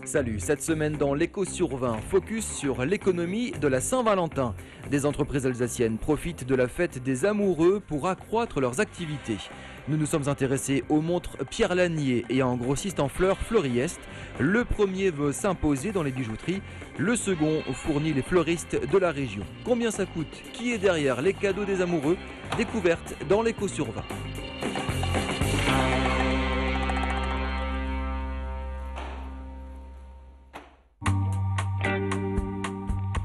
Salut, cette semaine dans l'Écho sur 20, focus sur l'économie de la Saint-Valentin. Des entreprises alsaciennes profitent de la fête des amoureux pour accroître leurs activités. Nous nous sommes intéressés aux montres Pierre Lanier et à un grossiste en fleurs Fleuriest. Le premier veut s'imposer dans les bijouteries, le second fournit les fleuristes de la région. Combien ça coûte? Qui est derrière les cadeaux des amoureux? Découverte dans l'Écho sur 20.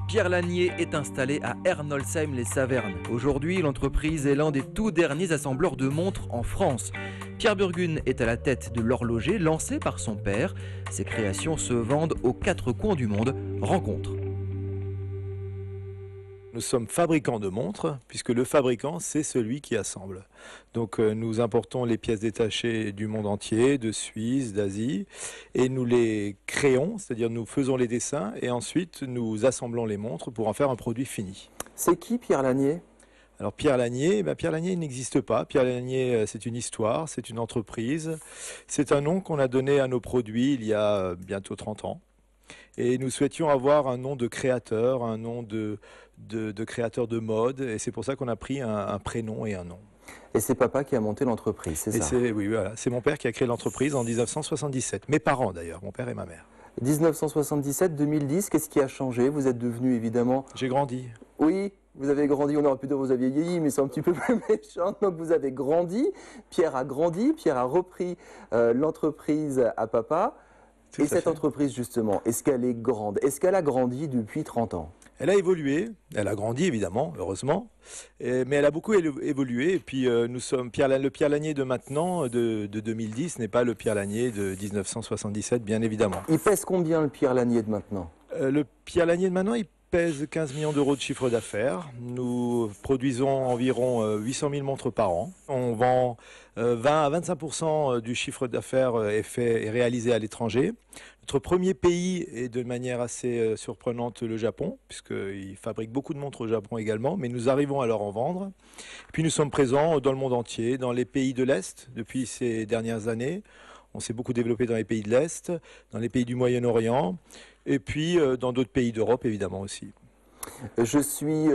Pierre Lanier est installé à Ernolsheim-les-Savernes. Aujourd'hui, l'entreprise est l'un des tout derniers assembleurs de montres en France. Pierre Burgun est à la tête de l'horloger lancé par son père. Ses créations se vendent aux quatre coins du monde. Rencontre. Nous sommes fabricants de montres, puisque le fabricant, c'est celui qui assemble. Donc nous importons les pièces détachées du monde entier, de Suisse, d'Asie, et nous les créons, c'est-à-dire nous faisons les dessins, et ensuite nous assemblons les montres pour en faire un produit fini. C'est qui Pierre Lanier ? Alors Pierre Lanier, Pierre Lanier n'existe pas. Pierre Lanier, c'est une histoire, c'est une entreprise. C'est un nom qu'on a donné à nos produits il y a bientôt 30 ans. Et nous souhaitions avoir un nom de créateur, un nom de créateur de mode, et c'est pour ça qu'on a pris un prénom et un nom. Et c'est papa qui a monté l'entreprise, c'est ça? Oui, voilà. C'est mon père qui a créé l'entreprise en 1977. Mes parents d'ailleurs, mon père et ma mère. 1977-2010, qu'est-ce qui a changé? Vous êtes devenu évidemment... J'ai grandi. Oui, vous avez grandi, on aurait pu dire que vous aviez vieilli, mais c'est un petit peu plus méchant. Donc vous avez grandi, Pierre a grandi, Pierre a repris l'entreprise à papa. Et cette entreprise, justement, est-ce qu'elle est grande? Est-ce qu'elle a grandi depuis 30 ans? Elle a évolué, elle a grandi évidemment, heureusement, mais elle a beaucoup évolué. Et puis le Pierre Lanier de maintenant, de 2010, n'est pas le Pierre Lanier de 1977, bien évidemment. Il pèse combien le Pierre Lanier de maintenant? Le Pierre Lanier de maintenant, il pèse 15 millions d'euros de chiffre d'affaires. Nous produisons environ 800 000 montres par an. On vend 20 à 25% du chiffre d'affaires est réalisé à l'étranger. Notre premier pays est de manière assez surprenante le Japon, puisqu'il fabrique beaucoup de montres au Japon également, mais nous arrivons à leur en vendre. Puis nous sommes présents dans le monde entier, dans les pays de l'Est depuis ces dernières années. On s'est beaucoup développé dans les pays de l'Est, dans les pays du Moyen-Orient, et puis dans d'autres pays d'Europe évidemment aussi. Je suis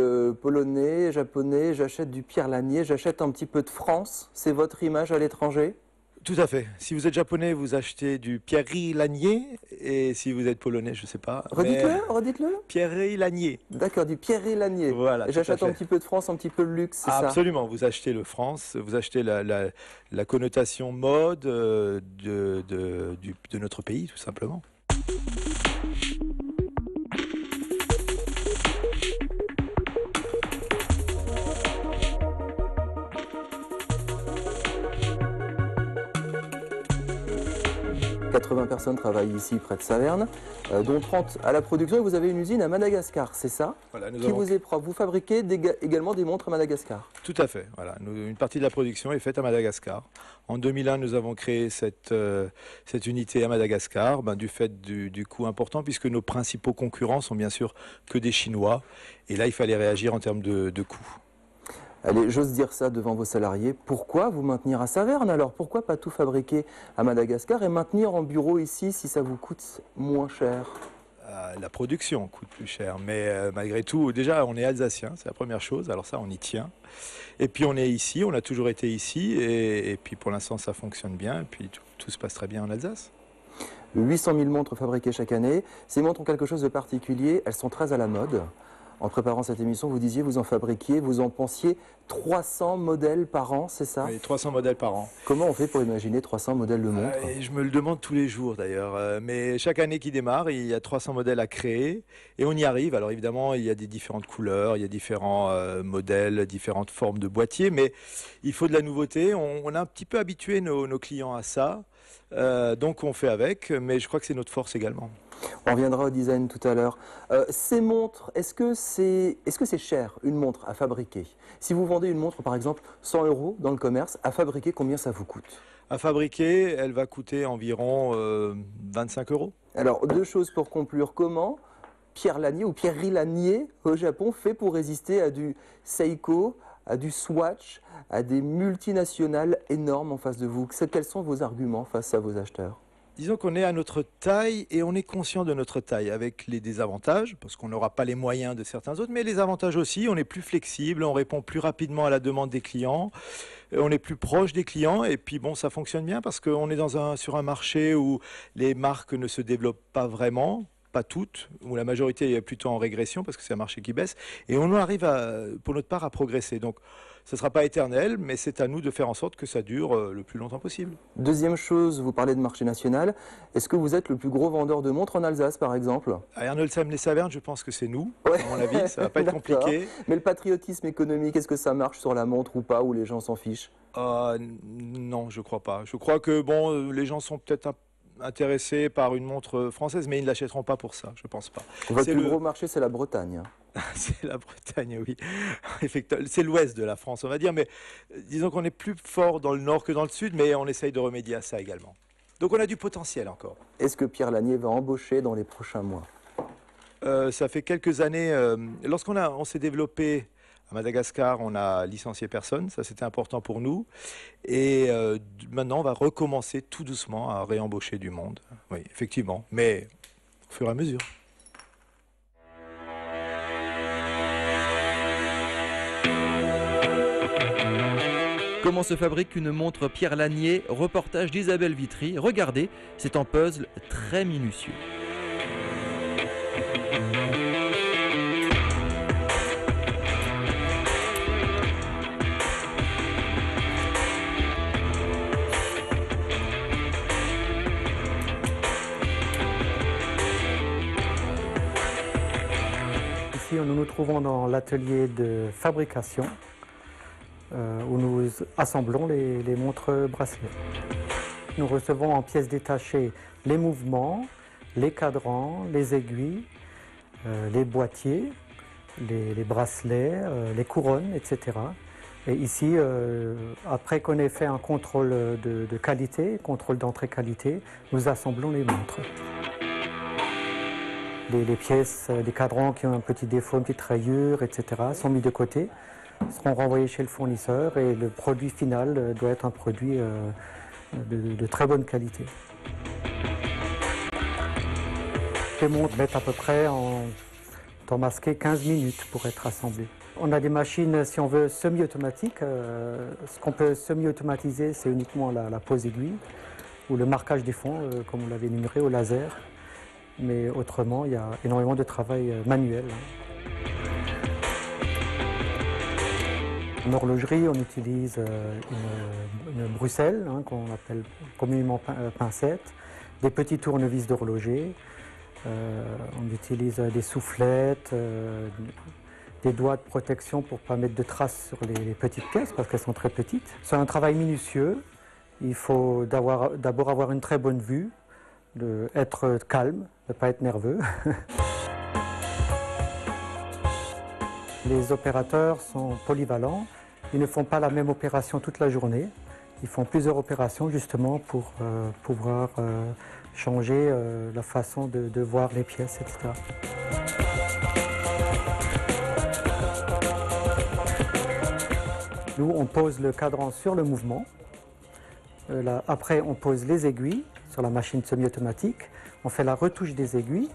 polonais, japonais, j'achète du Pierre Lanier, j'achète un petit peu de France. C'est votre image à l'étranger? Tout à fait. Si vous êtes japonais, vous achetez du Pierre Lanier, et si vous êtes polonais, je ne sais pas. Redites-le. Pierre Lanier. D'accord, du Pierre Lanier. Voilà. J'achète un petit peu de France, un petit peu de luxe, c'est ça? Absolument. Vous achetez le France, vous achetez la connotation mode de notre pays, tout simplement. « 80 personnes travaillent ici près de Saverne, dont 30 à la production, et vous avez une usine à Madagascar, c'est ça? Voilà, vous est propre. Vous fabriquez également des montres à Madagascar? Tout à fait. Voilà. Une partie de la production est faite à Madagascar. En 2001, nous avons créé cette unité à Madagascar, du fait du coût important, puisque nos principaux concurrents sont bien sûr que des Chinois. Et là, il fallait réagir en termes de coûts. Allez, j'ose dire ça devant vos salariés. Pourquoi vous maintenir à Saverne alors? Pourquoi pas tout fabriquer à Madagascar et maintenir en bureau ici si ça vous coûte moins cher? La production coûte plus cher, mais malgré tout, déjà on est alsacien, c'est la première chose, alors ça on y tient. Et puis on est ici, on a toujours été ici, et puis pour l'instant ça fonctionne bien, et puis tout se passe très bien en Alsace. 800 000 montres fabriquées chaque année. Ces montres ont quelque chose de particulier, elles sont très à la mode. En préparant cette émission, vous disiez, vous en fabriquiez, vous en pensiez 300 modèles par an, c'est ça? Oui, 300 modèles par an. Comment on fait pour imaginer 300 modèles de montres? Je me le demande tous les jours d'ailleurs, mais chaque année qui démarre, il y a 300 modèles à créer, et on y arrive. Alors évidemment, il y a des différentes couleurs, il y a différents modèles, différentes formes de boîtiers, mais il faut de la nouveauté. On a un petit peu habitué nos clients à ça, donc on fait avec, mais je crois que c'est notre force également. On reviendra au design tout à l'heure. Ces montres, est-ce que c'est cher, une montre à fabriquer? Si vous vendez une montre, par exemple, 100 € dans le commerce, à fabriquer, combien ça vous coûte? À fabriquer, elle va coûter environ 25 €. Alors, deux choses pour conclure. Comment Pierre Lanier ou Pierre Lanier au Japon fait pour résister à du Seiko, à du Swatch, à des multinationales énormes en face de vous? Quels sont vos arguments face à vos acheteurs? Disons qu'on est à notre taille et on est conscient de notre taille avec les désavantages, parce qu'on n'aura pas les moyens de certains autres, mais les avantages aussi, on est plus flexible, on répond plus rapidement à la demande des clients, on est plus proche des clients et puis bon, ça fonctionne bien parce qu'on est sur un marché où les marques ne se développent pas vraiment. Pas toutes, où la majorité est plutôt en régression parce que c'est un marché qui baisse, et on arrive pour notre part à progresser. Donc ce ne sera pas éternel, mais c'est à nous de faire en sorte que ça dure le plus longtemps possible. Deuxième chose, vous parlez de marché national. Est-ce que vous êtes le plus gros vendeur de montres en Alsace, par exemple? À Ernolsheim-les-Savernes, je pense que c'est nous, Ouais. à mon avis, ça ne va pas être compliqué. Mais le patriotisme économique, est-ce que ça marche sur la montre ou pas, ou les gens s'en fichent? Non, je crois pas. Je crois que bon, les gens sont peut-être intéressés par une montre française, mais ils ne l'achèteront pas pour ça, je pense pas. Votre plus gros marché, c'est la Bretagne. C'est la Bretagne, oui. Effectivement, c'est l'ouest de la France, on va dire, mais disons qu'on est plus fort dans le nord que dans le sud, mais on essaye de remédier à ça également. Donc on a du potentiel encore. Est-ce que Pierre Lanier va embaucher dans les prochains mois? Ça fait quelques années, on s'est développé à Madagascar, on a licencié personne, ça c'était important pour nous. Et maintenant, on va recommencer tout doucement à réembaucher du monde. Oui, effectivement, mais au fur et à mesure. Comment se fabrique une montre Pierre Lanier? Reportage d'Isabelle Vitry. Regardez, c'est un puzzle très minutieux. Ici, nous nous trouvons dans l'atelier de fabrication où nous assemblons les montres bracelets. Nous recevons en pièces détachées les mouvements, les cadrans, les aiguilles, les boîtiers, les bracelets, les couronnes, etc. Et ici, après qu'on ait fait un contrôle de qualité, contrôle d'entrée qualité, nous assemblons les montres. Les pièces, les cadrans qui ont un petit défaut, une petite rayure, etc., sont mis de côté, seront renvoyés chez le fournisseur et le produit final doit être un produit de très bonne qualité. Les montres mettent à peu près en temps masqué 15 minutes pour être assemblées. On a des machines, si on veut, semi-automatiques. Ce qu'on peut semi-automatiser, c'est uniquement la pose aiguille ou le marquage des fonds, comme on l'avait énuméré, au laser. Mais autrement, il y a énormément de travail manuel. En horlogerie, on utilise une bruxelle, qu'on appelle communément pincette, des petits tournevis d'horloger, on utilise des soufflettes, des doigts de protection pour ne pas mettre de traces sur les petites pièces parce qu'elles sont très petites. C'est un travail minutieux, il faut d'abord avoir une très bonne vue, être calme, ne pas être nerveux. Les opérateurs sont polyvalents, ils ne font pas la même opération toute la journée. Ils font plusieurs opérations justement pour pouvoir changer la façon de voir les pièces, etc. Nous, on pose le cadran sur le mouvement. Après, on pose les aiguilles sur la machine semi-automatique. On fait la retouche des aiguilles.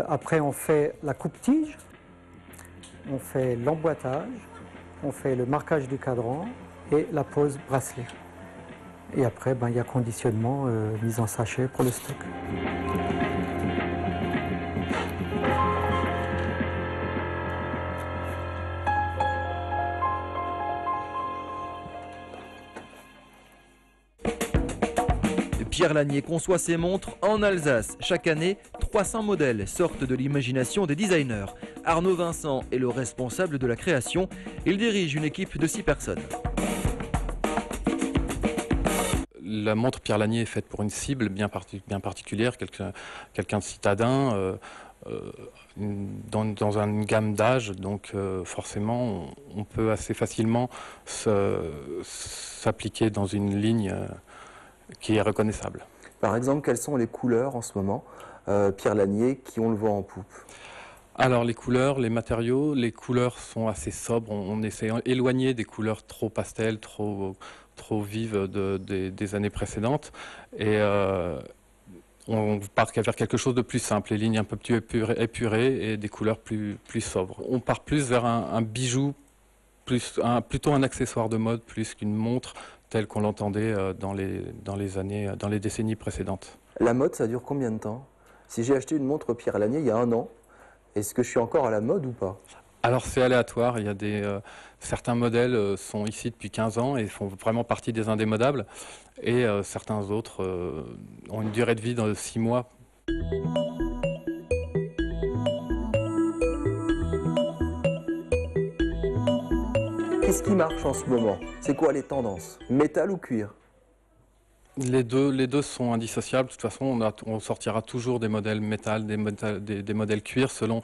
Après, on fait la coupe-tige. On fait l'emboîtage. On fait le marquage du cadran et la pose bracelet. Et après, il y a conditionnement, mise en sachet pour le stock. Pierre Lanier conçoit ses montres en Alsace. Chaque année, 300 modèles sortent de l'imagination des designers. Arnaud Vincent est le responsable de la création. Il dirige une équipe de 6 personnes. La montre Pierre Lanier est faite pour une cible bien particulière, quelqu'un de citadin, dans une gamme d'âge. Donc forcément, on peut assez facilement s'appliquer dans une ligne qui est reconnaissable. Par exemple, quelles sont les couleurs en ce moment, Pierre Lanier, qui ont le vent en poupe? Alors les couleurs, les matériaux, les couleurs sont assez sobres. On essaie d'éloigner des couleurs trop pastel, trop vives des années précédentes. Et On part vers quelque chose de plus simple, les lignes un peu plus épurées et des couleurs plus sobres. On part plus vers un bijou, plutôt un accessoire de mode plus qu'une montre telle qu'on l'entendait dans les décennies précédentes. La mode, ça dure combien de temps? Si j'ai acheté une montre Pierre Lanier il y a 1 an, est-ce que je suis encore à la mode ou pas? Alors c'est aléatoire, il y a certains modèles sont ici depuis 15 ans et font vraiment partie des indémodables et certains autres ont une durée de vie de 6 mois. Qu'est-ce qui marche en ce moment? C'est quoi les tendances? Métal ou cuir? Les deux sont indissociables. De toute façon, on sortira toujours des modèles métal, des modèles cuir selon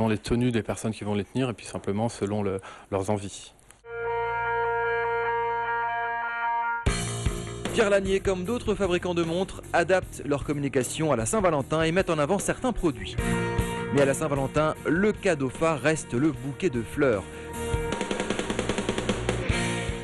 les tenues des personnes qui vont les tenir et puis simplement selon leurs envies. Pierre Lanier, comme d'autres fabricants de montres, adaptent leur communication à la Saint-Valentin et mettent en avant certains produits. Mais à la Saint-Valentin, le cadeau phare reste le bouquet de fleurs.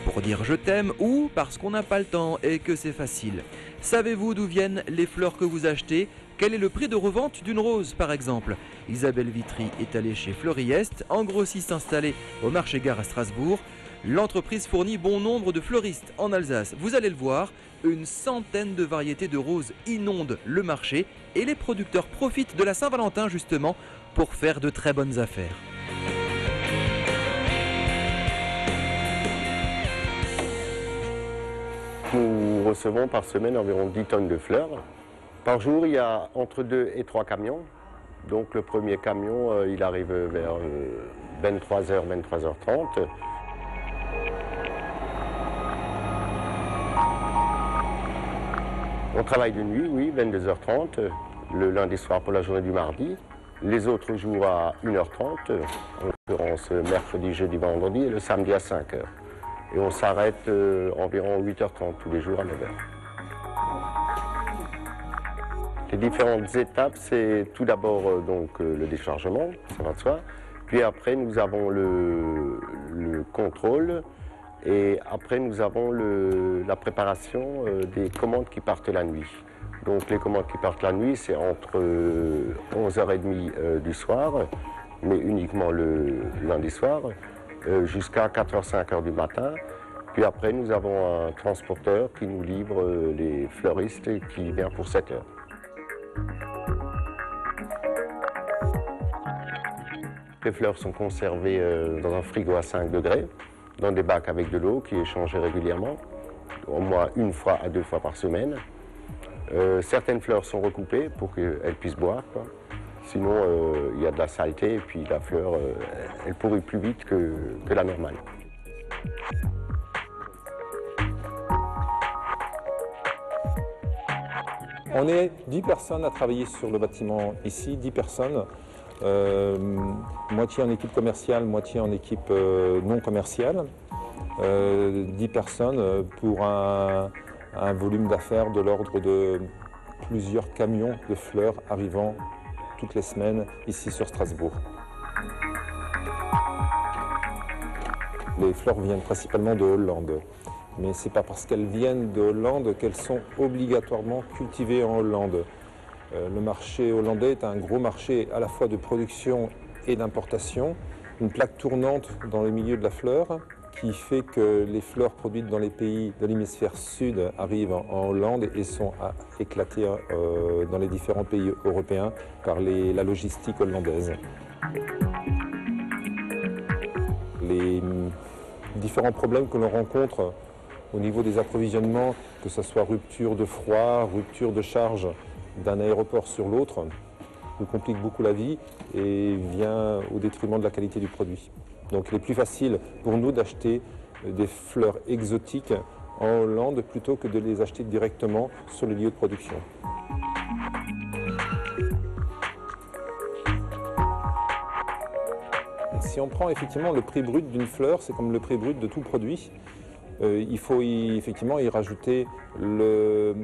Pour dire je t'aime ou parce qu'on n'a pas le temps et que c'est facile. Savez-vous d'où viennent les fleurs que vous achetez? Quel est le prix de revente d'une rose par exemple? Isabelle Vitry est allée chez Fleuriest, en grossiste installé au marché gare à Strasbourg. L'entreprise fournit bon nombre de fleuristes en Alsace. Vous allez le voir, une centaine de variétés de roses inondent le marché et les producteurs profitent de la Saint-Valentin justement pour faire de très bonnes affaires. Nous recevons par semaine environ 10 tonnes de fleurs. Par jour, il y a entre 2 et 3 camions. Donc le premier camion, il arrive vers 23h, 23h30. On travaille de nuit, oui, 22h30, le lundi soir pour la journée du mardi. Les autres jours à 1h30, en l'occurrence mercredi, jeudi, vendredi et le samedi à 5h. Et on s'arrête environ 8h30 tous les jours à 9h. Les différentes étapes, c'est tout d'abord le déchargement, ça va de soi. Puis après, nous avons le contrôle. Et après, nous avons la préparation des commandes qui partent la nuit. Donc les commandes qui partent la nuit, c'est entre 11h30 du soir, mais uniquement le lundi soir, jusqu'à 4h, 5h du matin. Puis après, nous avons un transporteur qui nous livre les fleuristes et qui vient pour 7h. Les fleurs sont conservées dans un frigo à 5 degrés, dans des bacs avec de l'eau qui est changée régulièrement, au moins 1 fois à 2 fois par semaine. Certaines fleurs sont recoupées pour qu'elles puissent boire, quoi. Sinon, il y a de la saleté et puis la fleur, elle pourrit plus vite que la normale. On est 10 personnes à travailler sur le bâtiment ici, 10 personnes, moitié en équipe commerciale, moitié en équipe non commerciale. 10 personnes pour un volume d'affaires de l'ordre de plusieurs camions de fleurs arrivant toutes les semaines ici sur Strasbourg. Les fleurs viennent principalement de Hollande. Mais ce n'est pas parce qu'elles viennent de Hollande qu'elles sont obligatoirement cultivées en Hollande. Le marché hollandais est un gros marché à la fois de production et d'importation. Une plaque tournante dans le milieu de la fleur qui fait que les fleurs produites dans les pays de l'hémisphère sud arrivent en Hollande et sont éclatées dans les différents pays européens par la logistique hollandaise. Les différents problèmes que l'on rencontre au niveau des approvisionnements, que ce soit rupture de froid, rupture de charge d'un aéroport sur l'autre, nous complique beaucoup la vie et vient au détriment de la qualité du produit. Donc il est plus facile pour nous d'acheter des fleurs exotiques en Hollande plutôt que de les acheter directement sur le lieu de production. Si on prend effectivement le prix brut d'une fleur, c'est comme le prix brut de tout produit. Il faut effectivement y rajouter le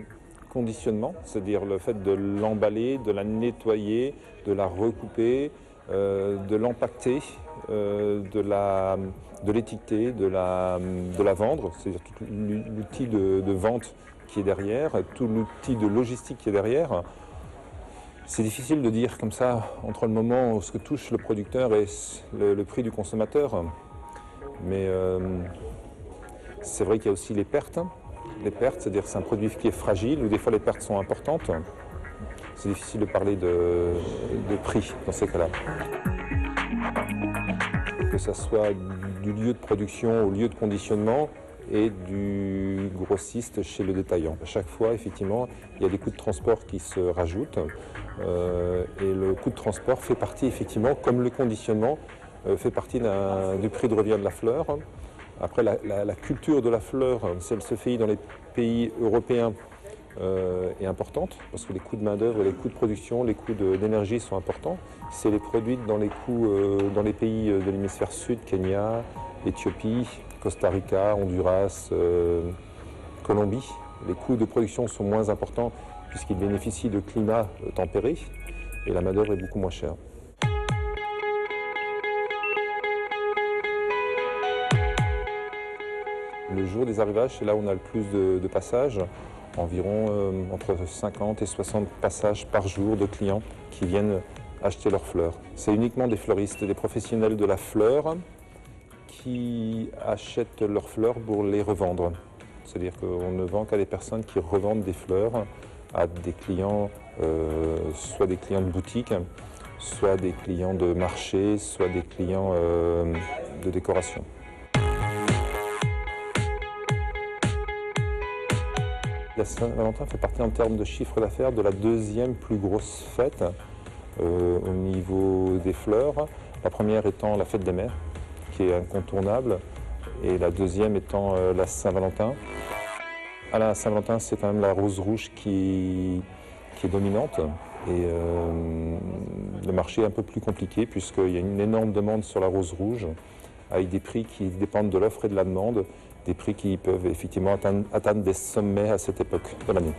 conditionnement, c'est-à-dire le fait de l'emballer, de la nettoyer, de la recouper, de l'empacter, de l'étiqueter, de la vendre, c'est-à-dire tout l'outil de vente qui est derrière, tout l'outil de logistique qui est derrière. C'est difficile de dire comme ça entre le moment où ce que touche le producteur et le prix du consommateur. Mais c'est vrai qu'il y a aussi les pertes. Les pertes, c'est-à-dire que c'est un produit qui est fragile, où des fois les pertes sont importantes. C'est difficile de parler de prix dans ces cas-là. Que ce soit du lieu de production au lieu de conditionnement et du grossiste chez le détaillant. À chaque fois, effectivement, il y a des coûts de transport qui se rajoutent. Et le coût de transport fait partie, effectivement, comme le conditionnement, fait partie du prix de revient de la fleur. Après, la culture de la fleur, si elle se fait dans les pays européens, est importante, parce que les coûts de main-d'œuvre, les coûts de production, les coûts d'énergie sont importants. Si elle est produite dans les pays de l'hémisphère sud, Kenya, Éthiopie, Costa Rica, Honduras, Colombie, les coûts de production sont moins importants puisqu'ils bénéficient de climats tempérés et la main-d'œuvre est beaucoup moins chère. Le jour des arrivages, c'est là où on a le plus de passages, environ entre 50 et 60 passages par jour de clients qui viennent acheter leurs fleurs. C'est uniquement des fleuristes, des professionnels de la fleur qui achètent leurs fleurs pour les revendre. C'est-à-dire qu'on ne vend qu'à des personnes qui revendent des fleurs à des clients, soit des clients de boutique, soit des clients de marché, soit des clients de décoration. La Saint-Valentin fait partie en termes de chiffre d'affaires de la deuxième plus grosse fête au niveau des fleurs. La première étant la fête des mères, qui est incontournable, et la deuxième étant la Saint-Valentin. À la Saint-Valentin, c'est quand même la rose rouge qui est dominante. Et le marché est un peu plus compliqué puisqu'il y a une énorme demande sur la rose rouge avec des prix qui dépendent de l'offre et de la demande, des prix qui peuvent effectivement atteindre des sommets à cette époque de l'année.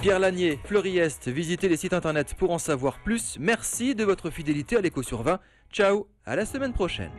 Pierre Lanier, Fleuriest, visitez les sites internet pour en savoir plus. Merci de votre fidélité à l'Écho sur 20. Ciao, à la semaine prochaine.